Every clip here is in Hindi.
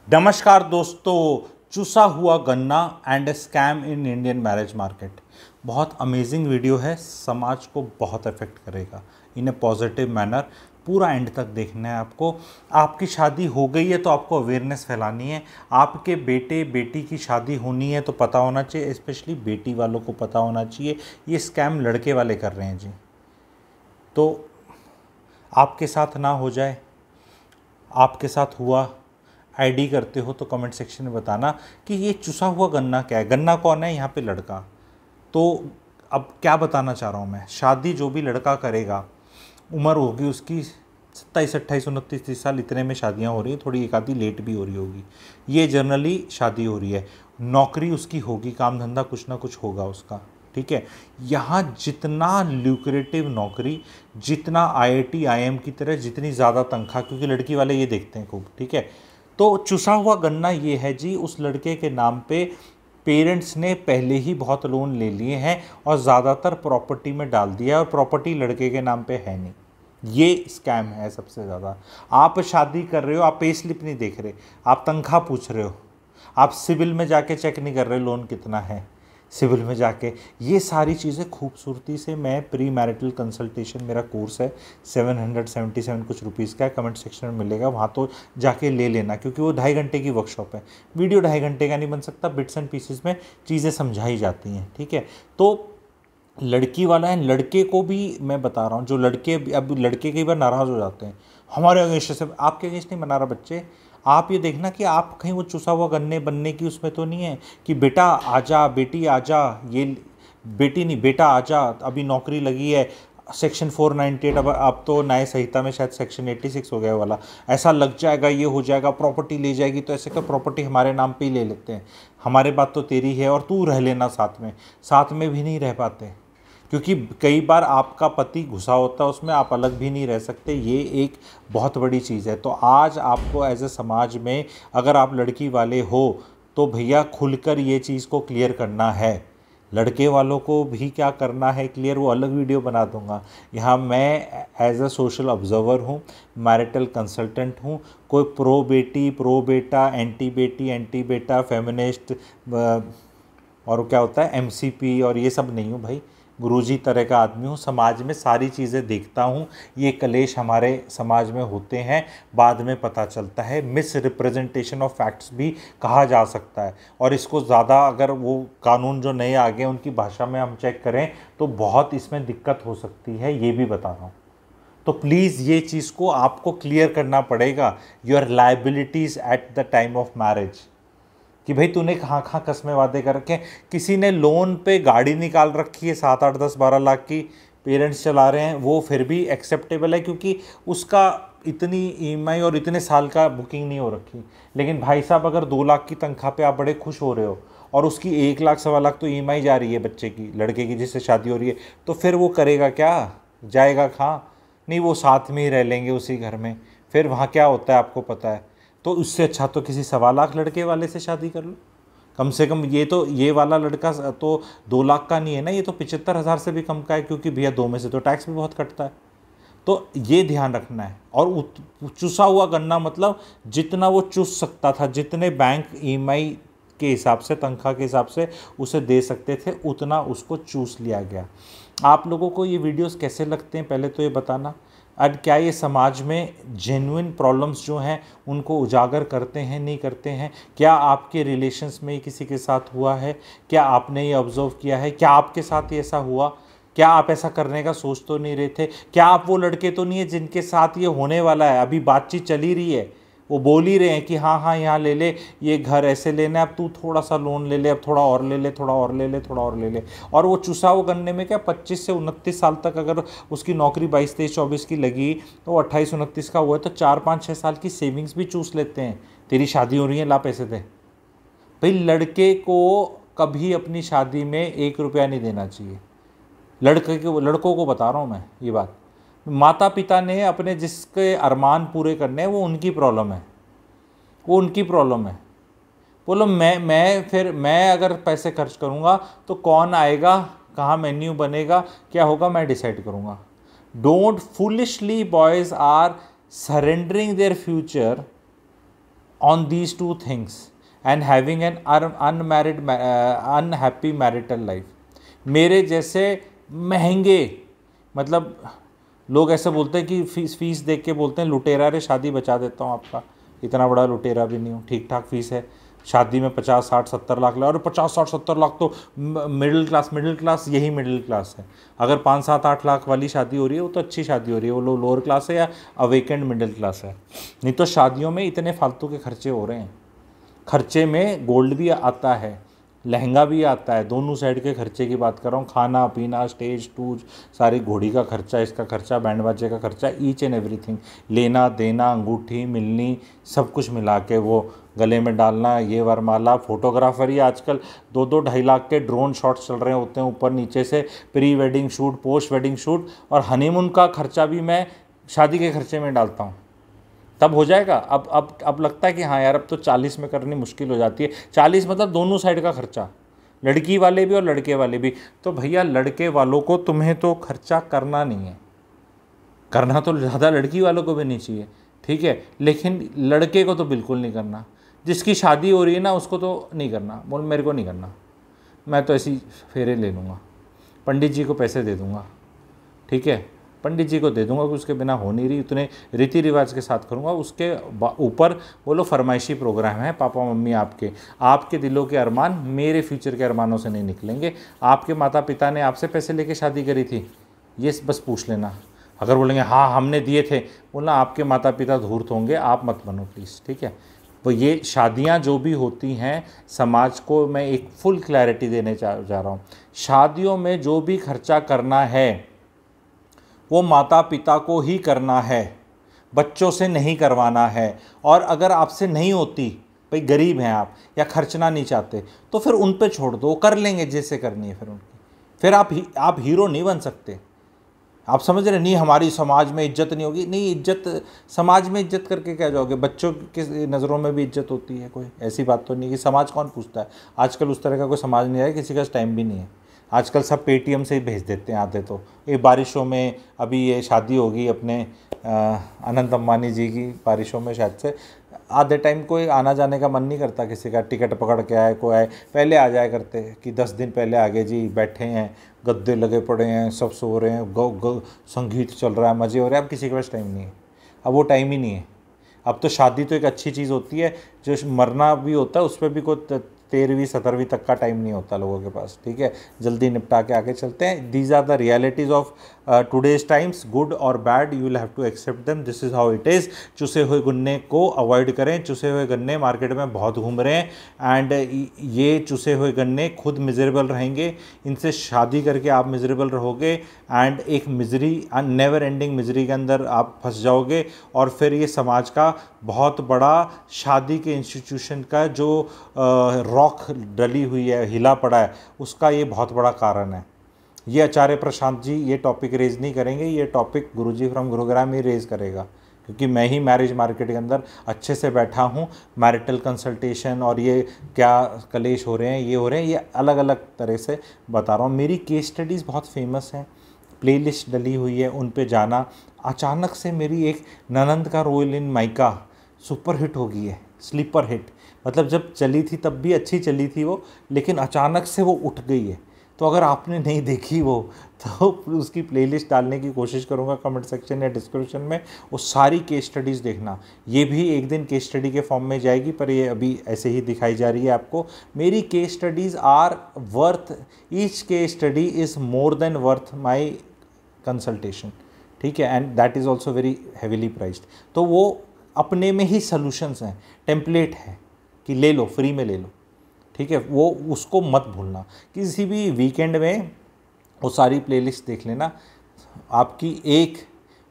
नमस्कार दोस्तों, चुसा हुआ गन्ना and scam in Indian marriage market. बहुत अमेजिंग वीडियो है, समाज को बहुत अफेक्ट करेगा इन ए पॉजिटिव मैनर। पूरा एंड तक देखना है आपको। आपकी शादी हो गई है तो आपको अवेयरनेस फैलानी है। आपके बेटे बेटी की शादी होनी है तो पता होना चाहिए, स्पेशली बेटी वालों को पता होना चाहिए ये स्कैम लड़के वाले कर रहे हैं जी। तो आपके साथ ना हो जाए, आपके साथ हुआ, आईडी करते हो तो कमेंट सेक्शन में बताना कि ये चुसा हुआ गन्ना क्या है। गन्ना कौन है? यहाँ पे लड़का। तो अब क्या बताना चाह रहा हूँ मैं, शादी जो भी लड़का करेगा, उम्र होगी उसकी 27, 28, 29, 30 साल, इतने में शादियाँ हो रही हैं। थोड़ी एक आधी लेट भी हो रही होगी, ये जनरली शादी हो रही है। नौकरी उसकी होगी, काम धंधा कुछ ना कुछ होगा उसका, ठीक है। यहाँ जितना ल्यूक्रेटिव नौकरी, जितना आईआईटी आईएम की तरह जितनी ज़्यादा तनख्वाह, क्योंकि लड़की वाले ये देखते हैं खूब, ठीक है। तो चुसा हुआ गन्ना ये है जी, उस लड़के के नाम पे पेरेंट्स ने पहले ही बहुत लोन ले लिए हैं और ज़्यादातर प्रॉपर्टी में डाल दिया है और प्रॉपर्टी लड़के के नाम पे है नहीं। ये स्कैम है सबसे ज़्यादा। आप शादी कर रहे हो, आप पे स्लिप नहीं देख रहे, आप तनख्वाह पूछ रहे हो, आप सिविल में जाके चेक नहीं कर रहे लोन कितना है, सिविल में जाके ये सारी चीज़ें खूबसूरती से मैं प्री मैरिटल कंसल्टेशन, मेरा कोर्स है 777 कुछ रुपीज़ का, कमेंट सेक्शन में मिलेगा, वहाँ तो जाके ले लेना, क्योंकि वो 2.5 घंटे की वर्कशॉप है। वीडियो 2.5 घंटे का नहीं बन सकता, बिट्स एंड पीसेस में चीज़ें समझाई जाती हैं, ठीक है। तो लड़की वाला है, लड़के को भी मैं बता रहा हूँ, जो लड़के, अब लड़के कई बार नाराज़ हो जाते हैं हमारे अगेंस्ट से। आपके अगेंस्ट नहीं बना रहा बच्चे, आप ये देखना कि आप कहीं वो चुसा हुआ गन्ने बनने की उसमें तो नहीं है कि बेटा आजा, बेटी आजा, ये बेटी नहीं बेटा आजा, अभी नौकरी लगी है, सेक्शन 498, अब तो नए संहिता में शायद सेक्शन 86 हो गया वाला, ऐसा लग जाएगा, ये हो जाएगा, प्रॉपर्टी ले जाएगी। तो ऐसे का प्रॉपर्टी हमारे नाम पे ही ले लेते हैं, हमारे बात तो तेरी है और तू रह लेना साथ में भी नहीं रह पाते, क्योंकि कई बार आपका पति घुसा होता है उसमें, आप अलग भी नहीं रह सकते। ये एक बहुत बड़ी चीज़ है। तो आज आपको एज ए समाज में, अगर आप लड़की वाले हो तो भैया खुलकर ये चीज़ को क्लियर करना है। लड़के वालों को भी क्या करना है क्लियर, वो अलग वीडियो बना दूंगा। यहाँ मैं एज अ सोशल ऑब्जर्वर हूँ, मैरिटल कंसल्टेंट हूँ, कोई प्रो बेटी प्रो बेटा, एंटी बेटी एंटी बेटा, फेमिनिस्ट और क्या होता है एमसीपी और ये सब नहीं हूँ भाई। गुरुजी तरह का आदमी हूँ, समाज में सारी चीज़ें देखता हूँ। ये कलेश हमारे समाज में होते हैं, बाद में पता चलता है, मिस रिप्रेजेंटेशन ऑफ फैक्ट्स भी कहा जा सकता है। और इसको ज़्यादा अगर वो कानून जो नए आ गए उनकी भाषा में हम चेक करें तो बहुत इसमें दिक्कत हो सकती है, ये भी बता रहा हूँ। तो प्लीज़ ये चीज़ को आपको क्लियर करना पड़ेगा, your liabilities at the time of marriage, कि भाई तूने कहाँ कहाँ कस्में वादे कर रखे हैं। किसी ने लोन पे गाड़ी निकाल रखी है 7, 8, 10, 12 लाख की, पेरेंट्स चला रहे हैं, वो फिर भी एक्सेप्टेबल है क्योंकि उसका इतनी ईएमआई और इतने साल का बुकिंग नहीं हो रखी। लेकिन भाई साहब, अगर 2 लाख की तनख्वाह पे आप बड़े खुश हो रहे हो और उसकी 1 लाख, 1.25 लाख तो ईएमआई जा रही है बच्चे की, लड़के की जिससे शादी हो रही है, तो फिर वो करेगा क्या? जाएगा कहाँ? नहीं, वो साथ में ही रह लेंगे उसी घर में। फिर वहाँ क्या होता है आपको पता है। तो उससे अच्छा तो किसी 1.25 लाख लड़के वाले से शादी कर लो कम से कम। ये वाला लड़का तो 2 लाख का नहीं है ना, ये तो 75,000 से भी कम का है, क्योंकि भैया 2 में से तो टैक्स भी बहुत कटता है। तो ये ध्यान रखना है। और चुसा हुआ गन्ना मतलब जितना वो चूस सकता था, जितने बैंक ईएमआई के हिसाब से, तनख्वाह के हिसाब से उसे दे सकते थे, उतना उसको चूस लिया गया। आप लोगों को ये वीडियोस कैसे लगते हैं पहले तो ये बताना। और क्या ये समाज में जेन्युइन प्रॉब्लम्स जो हैं उनको उजागर करते हैं, नहीं करते हैं? क्या आपके रिलेशंस में किसी के साथ हुआ है? क्या आपने ये ऑब्जर्व किया है? क्या आपके साथ ये ऐसा हुआ? क्या आप ऐसा करने का सोच तो नहीं रहे थे? क्या आप वो लड़के तो नहीं है जिनके साथ ये होने वाला है? अभी बातचीत चल ही रही है, वो बोल ही रहे हैं कि हाँ हाँ यहाँ ले ले, ये घर ऐसे लेना है, अब तू थोड़ा सा लोन ले ले, अब थोड़ा और ले ले, थोड़ा और ले ले, थोड़ा और ले ले। और वो चुसा वो गन्ने में क्या 25 से 29 साल तक अगर उसकी नौकरी 22, 23, 24 की लगी तो 28, 29 का हुआ है तो 4, 5, 6 साल की सेविंग्स भी चूस लेते हैं। तेरी शादी हो रही है, ला पैसे दे। भाई लड़के को कभी अपनी शादी में 1 रुपया नहीं देना चाहिए। लड़कों को बता रहा हूँ मैं ये बात। माता पिता ने अपने जिसके अरमान पूरे करने हैं वो उनकी प्रॉब्लम है, वो उनकी प्रॉब्लम है। बोलो मैं अगर पैसे खर्च करूँगा तो कौन आएगा, कहाँ मेन्यू बनेगा, क्या होगा, मैं डिसाइड करूँगा। Don't foolishly boys are surrendering their future on these two things and having an unhappy marital life. मेरे जैसे महंगे, मतलब लोग ऐसे बोलते हैं कि फीस देख के बोलते हैं लुटेरा रे शादी बचा देता हूँ आपका, इतना बड़ा लुटेरा भी नहीं हूँ, ठीक ठाक फीस है शादी में 50 60 70 लाख और 50 60 70 लाख तो मिडिल क्लास यही मिडिल क्लास है। अगर 5 7 8 लाख वाली शादी हो रही है वो तो अच्छी शादी हो रही है, वो लोअर क्लास है या अवेकेंड मिडिल क्लास है। नहीं तो शादियों में इतने फालतू के खर्चे हो रहे हैं। खर्चे में गोल्ड भी आता है, लहंगा भी आता है, दोनों साइड के खर्चे की बात कर रहा हूँ। खाना पीना, स्टेज टूज, सारी घोड़ी का खर्चा, इसका खर्चा, बैंड बाजे का खर्चा, ईच एंड एवरीथिंग, लेना देना, अंगूठी मिलनी, सब कुछ मिला के वो गले में डालना, ये वरमाला, फोटोग्राफर ही आजकल 2 2 2.5 लाख के ड्रोन शॉट्स चल रहे होते हैं ऊपर नीचे से, pre wedding shoot, post wedding shoot, और हनीमून का खर्चा भी मैं शादी के खर्चे में डालता हूँ। तब हो जाएगा। अब लगता है कि हाँ यार अब तो 40 में करनी मुश्किल हो जाती है। 40 मतलब दोनों साइड का खर्चा, लड़की वाले भी और लड़के वाले भी। तो भैया लड़के वालों को तुम्हें तो खर्चा करना नहीं है, करना तो ज़्यादा लड़की वालों को भी नहीं चाहिए, ठीक है, लेकिन लड़के को तो बिल्कुल नहीं करना। जिसकी शादी हो रही है ना उसको तो नहीं करना, बोल मेरे को नहीं करना, मैं तो ऐसी फेरे ले लूँगा, पंडित जी को पैसे दे दूँगा, ठीक है, पंडित जी को दे दूंगा कि उसके बिना हो नहीं रही, उतने रीति रिवाज के साथ करूंगा। उसके ऊपर बोलो फरमाइशी प्रोग्राम है, पापा मम्मी आपके दिलों के अरमान मेरे फ्यूचर के अरमानों से नहीं निकलेंगे। आपके माता पिता ने आपसे पैसे लेके शादी करी थी, ये बस पूछ लेना। अगर बोलेंगे हाँ हमने दिए थे, बोलना आपके माता पिता धूर्त होंगे, आप मत बनो प्लीज़, ठीक है। तो ये शादियाँ जो भी होती हैं, समाज को मैं एक फुल क्लैरिटी देने जा रहा हूँ। शादियों में जो भी खर्चा करना है वो माता पिता को ही करना है, बच्चों से नहीं करवाना है। और अगर आपसे नहीं होती, भाई गरीब हैं आप या खर्चना नहीं चाहते, तो फिर उन पे छोड़ दो, कर लेंगे जैसे करनी है फिर उनकी। फिर आप हीरो नहीं बन सकते। आप समझ रहे नहीं, हमारी समाज में इज्जत नहीं होगी, नहीं इज्जत, समाज में इज्जत करके क्या जाओगे? बच्चों की नज़रों में भी इज्जत होती है, कोई ऐसी बात तो नहीं कि समाज कौन पूछता है। आजकल उस तरह का कोई समाज नहीं है, किसी का टाइम भी नहीं है। आजकल सब पेटीएम से ही भेज देते हैं आते। तो ये बारिशों में अभी ये शादी होगी अपने अनंत अंबानी जी की, बारिशों में शायद से आधे टाइम कोई आना जाने का मन नहीं करता किसी का, टिकट पकड़ के आए कोई आए। पहले आ जाया करते कि 10 दिन पहले आगे जी, बैठे हैं, गद्दे लगे पड़े हैं, सब सो रहे हैं, संगीत चल रहा है, मज़े हो रहे हैं। अब किसी के पास टाइम नहीं है, अब वो टाइम ही नहीं है। अब तो शादी तो एक अच्छी चीज़ होती है, जो मरना भी होता है उस पर भी कोई 13वीं 17वीं तक का टाइम नहीं होता लोगों के पास, ठीक है। जल्दी निपटा के आगे चलते हैं। These are the realities of today's times, good और bad, you will have to accept them, this is how it is. चुसे हुए गन्ने को अवॉइड करें। चुसे हुए गन्ने मार्केट में बहुत घूम रहे हैं एंड ये चुसे हुए गन्ने खुद मिजरेबल रहेंगे, इनसे शादी करके आप मिजरेबल रहोगे एंड एक मिजरी, नेवर एंडिंग मिजरी के अंदर आप फंस जाओगे। और फिर ये समाज का बहुत बड़ा, शादी के इंस्टीट्यूशन का जो रॉक डली हुई है, हिला पड़ा है, उसका ये बहुत बड़ा कारण है। ये आचार्य प्रशांत जी ये टॉपिक रेज नहीं करेंगे, ये टॉपिक गुरुजी फ्रॉम गुरुग्राम ही रेज करेगा, क्योंकि मैं ही मैरिज मार्केट के अंदर अच्छे से बैठा हूँ। मैरिटल कंसल्टेशन और ये क्या कलेश हो रहे हैं, ये हो रहे हैं, ये अलग अलग तरह से बता रहा हूँ। मेरी केस स्टडीज़ बहुत फेमस हैं, प्लेलिस्ट डली हुई है, उन पे जाना। अचानक से मेरी एक ननंद का role in Maika super hit हो गई है, स्लीपर हिट, मतलब जब चली थी तब भी अच्छी चली थी वो, लेकिन अचानक से वो उठ गई है। तो अगर आपने नहीं देखी वो, तो उसकी प्लेलिस्ट डालने की कोशिश करूँगा कमेंट सेक्शन या डिस्क्रिप्शन में, वो सारी केस स्टडीज़ देखना। ये भी एक दिन केस स्टडी के फॉर्म में जाएगी, पर ये अभी ऐसे ही दिखाई जा रही है आपको। मेरी case studies are worth, each case study is more than worth my consultation, ठीक है, and that is also very heavily priced. तो वो अपने में ही सॉल्यूशंस हैं, टेम्पलेट है कि ले लो, फ्री में ले लो, ठीक है। वो उसको मत भूलना। किसी भी वीकेंड में वो सारी प्लेलिस्ट देख लेना। आपकी एक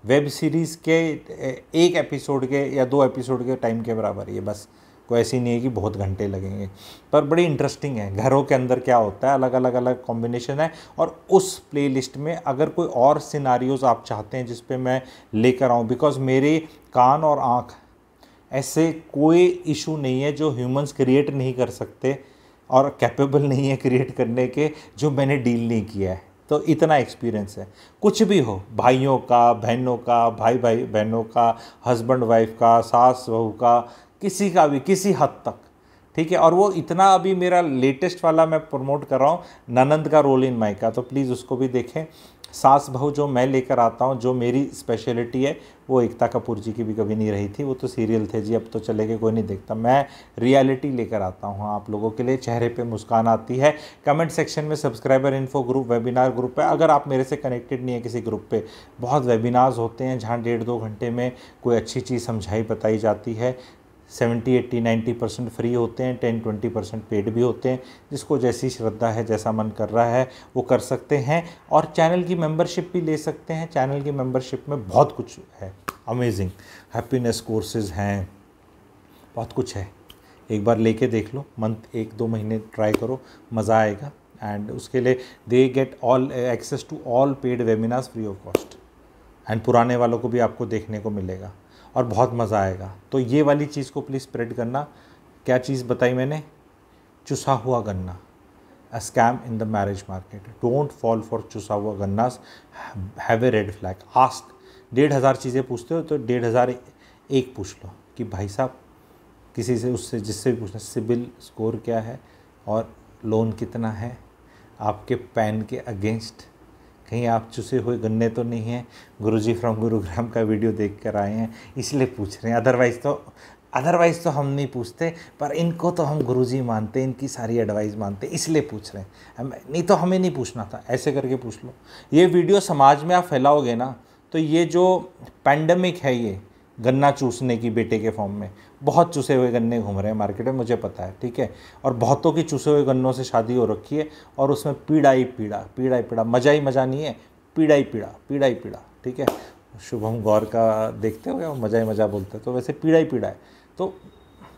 वेब सीरीज़ के एक एपिसोड के या 2 एपिसोड के टाइम के बराबर ये, बस कोई ऐसी नहीं है कि बहुत घंटे लगेंगे, पर बड़ी इंटरेस्टिंग है। घरों के अंदर क्या होता है, अलग अलग कॉम्बिनेशन है। और उस प्लेलिस्ट में अगर कोई और सिनारियोज़ आप चाहते हैं जिस पे मैं लेकर आऊँ, बिकॉज मेरे कान और आँख ऐसे कोई इशू नहीं है जो ह्यूमंस क्रिएट नहीं कर सकते और कैपेबल नहीं है क्रिएट करने के, जो मैंने डील नहीं किया है। तो इतना एक्सपीरियंस है। कुछ भी हो, भाइयों का, बहनों का, भाई बहनों का, हस्बैंड वाइफ का, सास बहू का, किसी का भी, किसी हद तक, ठीक है। और वो इतना, अभी मेरा लेटेस्ट वाला मैं प्रमोट कर रहा हूँ, ननंद का रोल इन मायका, तो प्लीज़ उसको भी देखें। सास बहू जो मैं लेकर आता हूँ, जो मेरी स्पेशलिटी है, वो एकता कपूर जी की भी कभी नहीं रही थी। वो तो सीरियल थे जी, अब तो चले गए, कोई नहीं देखता। मैं रियलिटी लेकर आता हूँ आप लोगों के लिए, चेहरे पे मुस्कान आती है। कमेंट सेक्शन में subscriber info group, webinar group है। अगर आप मेरे से कनेक्टेड नहीं है किसी ग्रुप पे, बहुत वेबिनार्स होते हैं जहाँ 1.5-2 घंटे में कोई अच्छी चीज़ समझाई बताई जाती है। 70, 80, 90% फ्री होते हैं, 10-20% पेड भी होते हैं। जिसको जैसी श्रद्धा है, जैसा मन कर रहा है, वो कर सकते हैं। और चैनल की मेंबरशिप भी ले सकते हैं। चैनल की मेंबरशिप में बहुत कुछ है, अमेजिंग हैप्पीनेस कोर्सेज हैं, बहुत कुछ है। एक बार लेके देख लो, मंथ 1-2 महीने ट्राई करो, मज़ा आएगा। एंड उसके लिए they get all access to all paid webinars free of cost. And पुराने वालों को भी आपको देखने को मिलेगा और बहुत मज़ा आएगा। तो ये वाली चीज़ को प्लीज़ स्प्रेड करना। क्या चीज़ बताई मैंने? चुसा हुआ गन्ना, a scam in the marriage market. Don't fall for चुसा हुआ गन्नास, have a red flag. Ask, 1,500 चीज़ें पूछते हो तो 1,500 एक पूछ लो कि भाई साहब, किसी से, उससे, जिससे भी पूछना, सिबिल स्कोर क्या है और लोन कितना है, आपके पैन के अगेंस्ट कहीं आप चुसे हुए गन्ने तो नहीं हैं। गुरुजी फ्रॉम गुरुग्राम का वीडियो देख कर आए हैं इसलिए पूछ रहे हैं, अदरवाइज़ तो हम नहीं पूछते, पर इनको तो हम गुरुजी मानते, इनकी सारी एडवाइस मानते, इसलिए पूछ रहे हैं। नहीं तो हमें नहीं पूछना था, ऐसे करके पूछ लो। ये वीडियो समाज में आप फैलाओगे ना, तो ये जो पैंडमिक है, ये गन्ना चूसने की बेटे के फॉर्म में, बहुत चूसे हुए गन्ने घूम रहे हैं मार्केट में, मुझे पता है, ठीक है। और बहुतों की चूसे हुए गन्नों से शादी हो रखी है और उसमें पीड़ा ही पीड़ा, मज़ा ही मज़ा नहीं है, पीड़ा ही पीड़ा, ठीक है। शुभम गौर का देखते हो, मज़ा ही मज़ा बोलते हैं, तो वैसे पीड़ा ही पीड़ा है। तो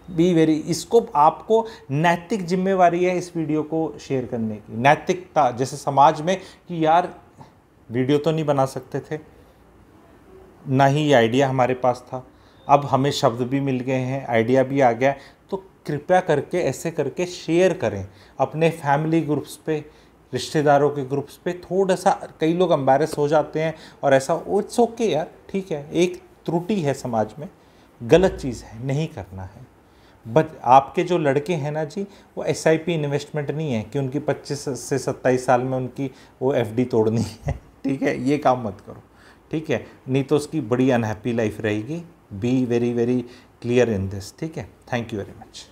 बी वेरी, इसको आपको नैतिक जिम्मेवारी है इस वीडियो को शेयर करने की, नैतिकता, जैसे समाज में कि यार वीडियो तो नहीं बना सकते थे, ना ही ये आइडिया हमारे पास था, अब हमें शब्द भी मिल गए हैं, आइडिया भी आ गया, तो कृपया करके ऐसे करके शेयर करें अपने फैमिली ग्रुप्स पे, रिश्तेदारों के ग्रुप्स पे। थोड़ा सा, कई लोग एम्बैरेस हो जाते हैं और ऐसा, इट्स ओके यार, ठीक है, एक त्रुटि है समाज में, गलत चीज़ है, नहीं करना है। बट आपके जो लड़के हैं ना जी, वो SIP इन्वेस्टमेंट नहीं है कि उनकी 25 से 27 साल में उनकी वो FD तोड़नी है, ठीक है, ये काम मत करो, ठीक है, नहीं तो उसकी बड़ी अनहैप्पी लाइफ रहेगी। Be very very clear in this, ठीक है। Thank you very much.